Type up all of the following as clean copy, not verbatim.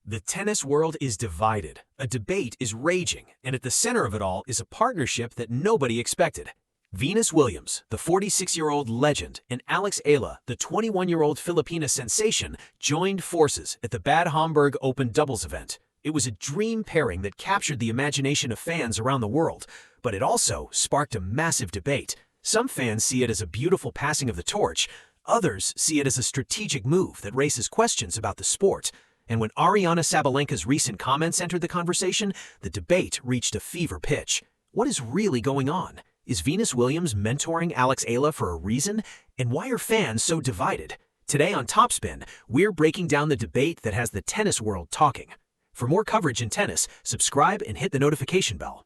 The tennis world is divided, a debate is raging, and at the center of it all is a partnership that nobody expected. Venus Williams, the 46-year-old legend, and Alex Eala, the 21-year-old Filipina sensation, joined forces at the Bad Homburg Open doubles event. It was a dream pairing that captured the imagination of fans around the world, but it also sparked a massive debate. Some fans see it as a beautiful passing of the torch, others see it as a strategic move that raises questions about the sport. And when Aryna Sabalenka's recent comments entered the conversation, the debate reached a fever pitch. What is really going on? Is Venus Williams mentoring Alex Eala for a reason? And why are fans so divided? Today on TopSpin, we're breaking down the debate that has the tennis world talking. For more coverage in tennis, subscribe and hit the notification bell.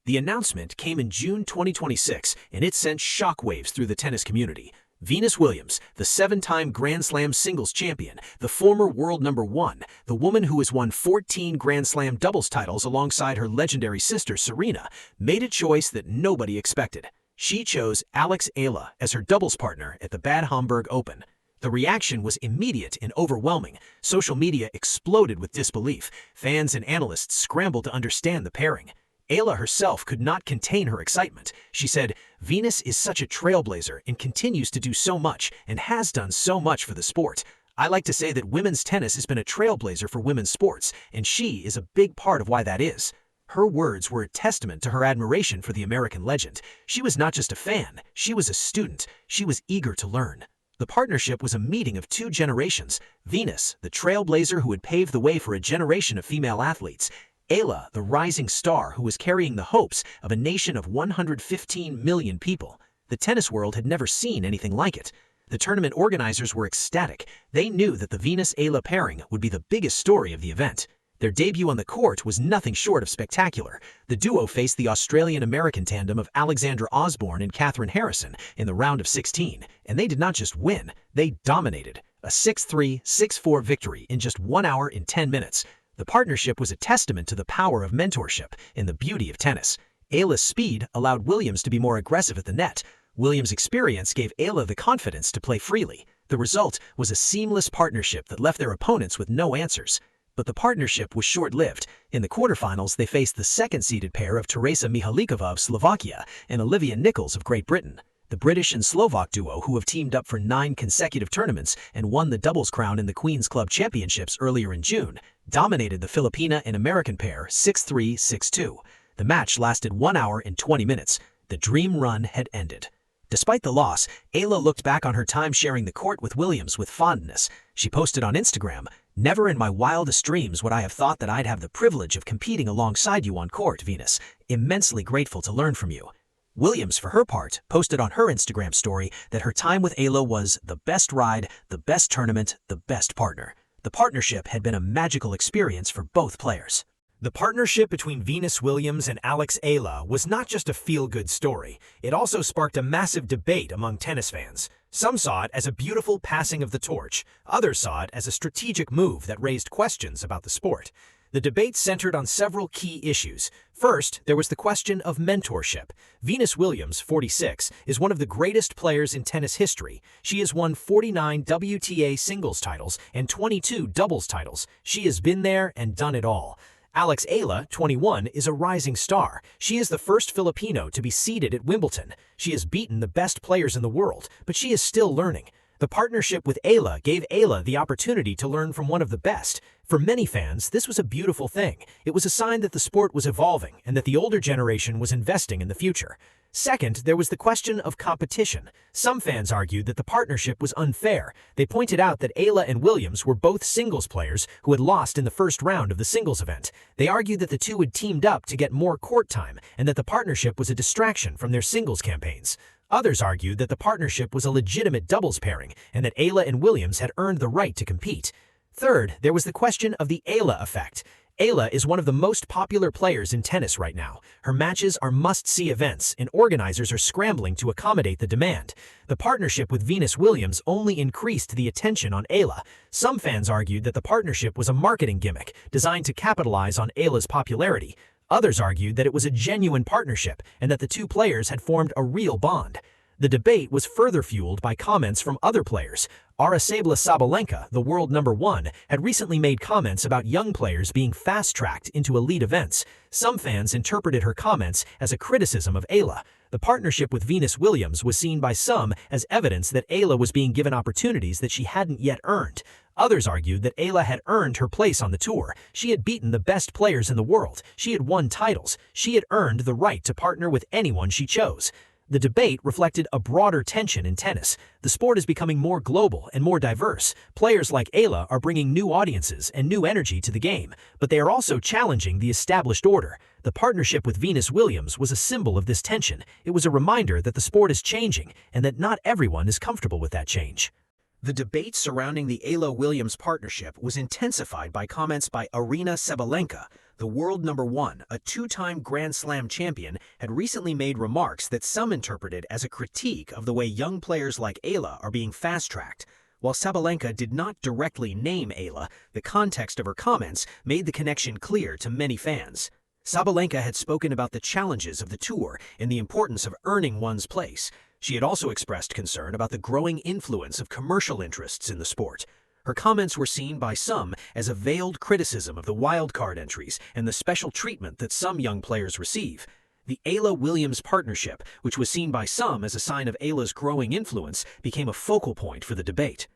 The announcement came in June 2026, and it sent shockwaves through the tennis community. Venus Williams, the 7-time Grand Slam singles champion, the former world #1, the woman who has won 14 Grand Slam doubles titles alongside her legendary sister Serena, made a choice that nobody expected. She chose Alex Eala as her doubles partner at the Bad Homburg Open. The reaction was immediate and overwhelming. Social media exploded with disbelief. Fans and analysts scrambled to understand the pairing. Eala herself could not contain her excitement. She said, "Venus is such a trailblazer and continues to do so much and has done so much for the sport. I like to say that women's tennis has been a trailblazer for women's sports, and she is a big part of why that is." Her words were a testament to her admiration for the American legend. She was not just a fan, she was a student. She was eager to learn. The partnership was a meeting of two generations: Venus, the trailblazer who had paved the way for a generation of female athletes; Eala, the rising star who was carrying the hopes of a nation of 115 million people. The tennis world had never seen anything like it. The tournament organizers were ecstatic. They knew that the Venus-Eala pairing would be the biggest story of the event. Their debut on the court was nothing short of spectacular. The duo faced the Australian-American tandem of Alexandra Osborne and Catherine Harrison in the round of 16, and they did not just win, they dominated. A 6-3, 6-4 victory in just 1 hour and 10 minutes. The partnership was a testament to the power of mentorship and the beauty of tennis. Eala's speed allowed Williams to be more aggressive at the net. Williams' experience gave Eala the confidence to play freely. The result was a seamless partnership that left their opponents with no answers. But the partnership was short-lived. In the quarterfinals, they faced the second-seeded pair of Teresa Mihalikova of Slovakia and Olivia Nichols of Great Britain. The British and Slovak duo, who have teamed up for 9 consecutive tournaments and won the doubles crown in the Queen's Club Championships earlier in June, dominated the Filipina and American pair 6-3, 6-2. The match lasted 1 hour and 20 minutes. The dream run had ended. Despite the loss, Eala looked back on her time sharing the court with Williams with fondness. She posted on Instagram, "Never in my wildest dreams would I have thought that I'd have the privilege of competing alongside you on court, Venus. Immensely grateful to learn from you." Williams, for her part, posted on her Instagram story that her time with Eala was the best ride, the best tournament, the best partner. The partnership had been a magical experience for both players. The partnership between Venus Williams and Alex Eala was not just a feel-good story. It also sparked a massive debate among tennis fans. Some saw it as a beautiful passing of the torch. Others saw it as a strategic move that raised questions about the sport. The debate centered on several key issues. First, there was the question of mentorship. Venus Williams, 46, is one of the greatest players in tennis history. She has won 49 WTA singles titles and 22 doubles titles. She has been there and done it all. Alex Eala, 21, is a rising star. She is the first Filipino to be seeded at Wimbledon. She has beaten the best players in the world, but she is still learning. The partnership with Eala gave Eala the opportunity to learn from one of the best. For many fans, this was a beautiful thing. It was a sign that the sport was evolving and that the older generation was investing in the future. Second, there was the question of competition. Some fans argued that the partnership was unfair. They pointed out that Eala and Williams were both singles players who had lost in the first round of the singles event. They argued that the two had teamed up to get more court time and that the partnership was a distraction from their singles campaigns. Others argued that the partnership was a legitimate doubles pairing and that Eala and Williams had earned the right to compete. Third, there was the question of the Eala effect. Eala is one of the most popular players in tennis right now. Her matches are must-see events, and organizers are scrambling to accommodate the demand. The partnership with Venus Williams only increased the attention on Eala. Some fans argued that the partnership was a marketing gimmick designed to capitalize on Eala's popularity. Others argued that it was a genuine partnership and that the two players had formed a real bond. The debate was further fueled by comments from other players. Araceli Sabalenka, the world #1, had recently made comments about young players being fast-tracked into elite events. Some fans interpreted her comments as a criticism of Eala. The partnership with Venus Williams was seen by some as evidence that Eala was being given opportunities that she hadn't yet earned. Others argued that Eala had earned her place on the tour. She had beaten the best players in the world. She had won titles. She had earned the right to partner with anyone she chose. The debate reflected a broader tension in tennis. The sport is becoming more global and more diverse. Players like Eala are bringing new audiences and new energy to the game, but they are also challenging the established order. The partnership with Venus Williams was a symbol of this tension. It was a reminder that the sport is changing and that not everyone is comfortable with that change. The debate surrounding the Eala-Williams partnership was intensified by comments by Aryna Sabalenka. The world #1, a two-time Grand Slam champion, had recently made remarks that some interpreted as a critique of the way young players like Eala are being fast-tracked. While Sabalenka did not directly name Eala, the context of her comments made the connection clear to many fans. Sabalenka had spoken about the challenges of the tour and the importance of earning one's place. She had also expressed concern about the growing influence of commercial interests in the sport. Her comments were seen by some as a veiled criticism of the wildcard entries and the special treatment that some young players receive. The Eala-Williams partnership, which was seen by some as a sign of Eala's growing influence, became a focal point for the debate.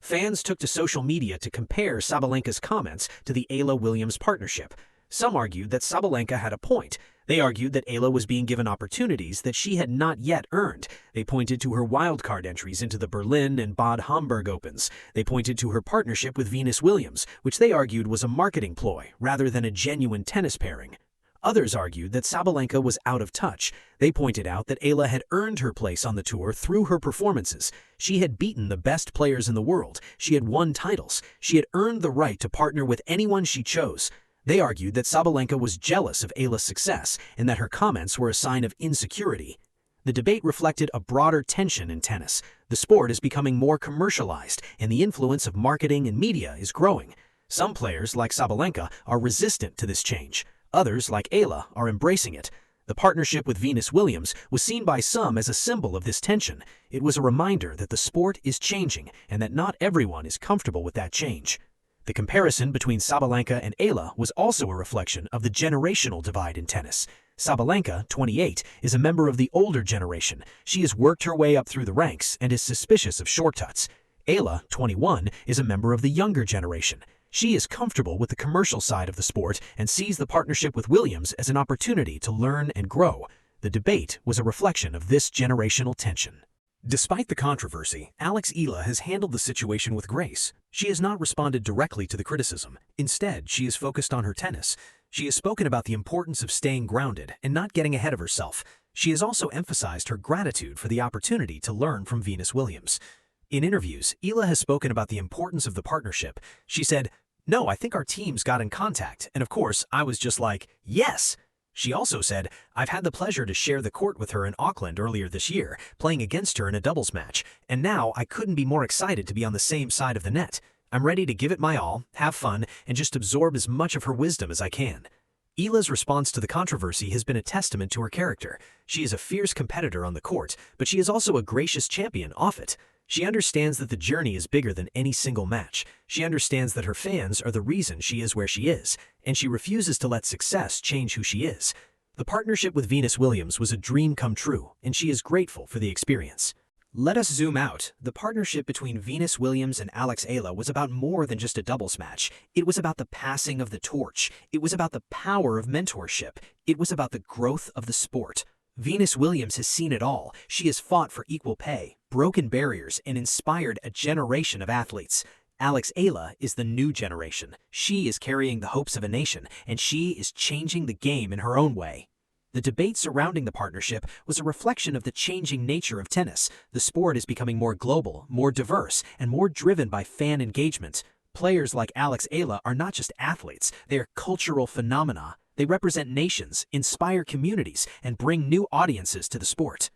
Fans took to social media to compare Sabalenka's comments to the Eala-Williams partnership. Some argued that Sabalenka had a point. They argued that Eala was being given opportunities that she had not yet earned. They pointed to her wildcard entries into the Berlin and Bad Homburg Opens. They pointed to her partnership with Venus Williams, which they argued was a marketing ploy rather than a genuine tennis pairing. Others argued that Sabalenka was out of touch. They pointed out that Eala had earned her place on the tour through her performances. She had beaten the best players in the world. She had won titles. She had earned the right to partner with anyone she chose. They argued that Sabalenka was jealous of Eala's success and that her comments were a sign of insecurity. The debate reflected a broader tension in tennis. The sport is becoming more commercialized, and the influence of marketing and media is growing. Some players, like Sabalenka, are resistant to this change. Others, like Eala, are embracing it. The partnership with Venus Williams was seen by some as a symbol of this tension. It was a reminder that the sport is changing and that not everyone is comfortable with that change. The comparison between Sabalenka and Eala was also a reflection of the generational divide in tennis. Sabalenka, 28, is a member of the older generation. She has worked her way up through the ranks and is suspicious of shortcuts. Eala, 21, is a member of the younger generation. She is comfortable with the commercial side of the sport and sees the partnership with Williams as an opportunity to learn and grow. The debate was a reflection of this generational tension. Despite the controversy, Alex Eala has handled the situation with grace. She has not responded directly to the criticism. Instead, she is focused on her tennis. She has spoken about the importance of staying grounded and not getting ahead of herself. She has also emphasized her gratitude for the opportunity to learn from Venus Williams. In interviews, Eala has spoken about the importance of the partnership. She said, "No, I think our teams got in contact, and of course, I was just like, yes." She also said, "I've had the pleasure to share the court with her in Auckland earlier this year, playing against her in a doubles match, and now I couldn't be more excited to be on the same side of the net. I'm ready to give it my all, have fun, and just absorb as much of her wisdom as I can." Eala's response to the controversy has been a testament to her character. She is a fierce competitor on the court, but she is also a gracious champion off it. She understands that the journey is bigger than any single match. She understands that her fans are the reason she is where she is, and she refuses to let success change who she is. The partnership with Venus Williams was a dream come true, and she is grateful for the experience. Let us zoom out. The partnership between Venus Williams and Alex Eala was about more than just a doubles match. It was about the passing of the torch. It was about the power of mentorship. It was about the growth of the sport. Venus Williams has seen it all. She has fought for equal pay, broken barriers, and inspired a generation of athletes. Alex Eala is the new generation. She is carrying the hopes of a nation, and she is changing the game in her own way. The debate surrounding the partnership was a reflection of the changing nature of tennis. The sport is becoming more global, more diverse, and more driven by fan engagement. Players like Alex Eala are not just athletes, they are cultural phenomena. They represent nations, inspire communities, and bring new audiences to the sport.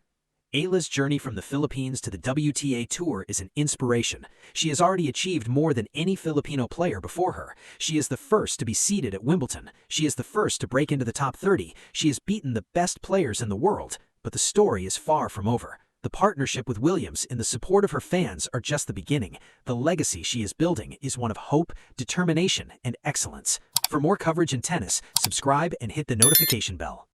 Eala's journey from the Philippines to the WTA Tour is an inspiration. She has already achieved more than any Filipino player before her. She is the first to be seeded at Wimbledon. She is the first to break into the top 30. She has beaten the best players in the world. But the story is far from over. The The partnership with Williams and the support of her fans are just the beginning. The legacy she is building is one of hope, determination, and excellence. For more coverage in tennis, subscribe and hit the notification bell.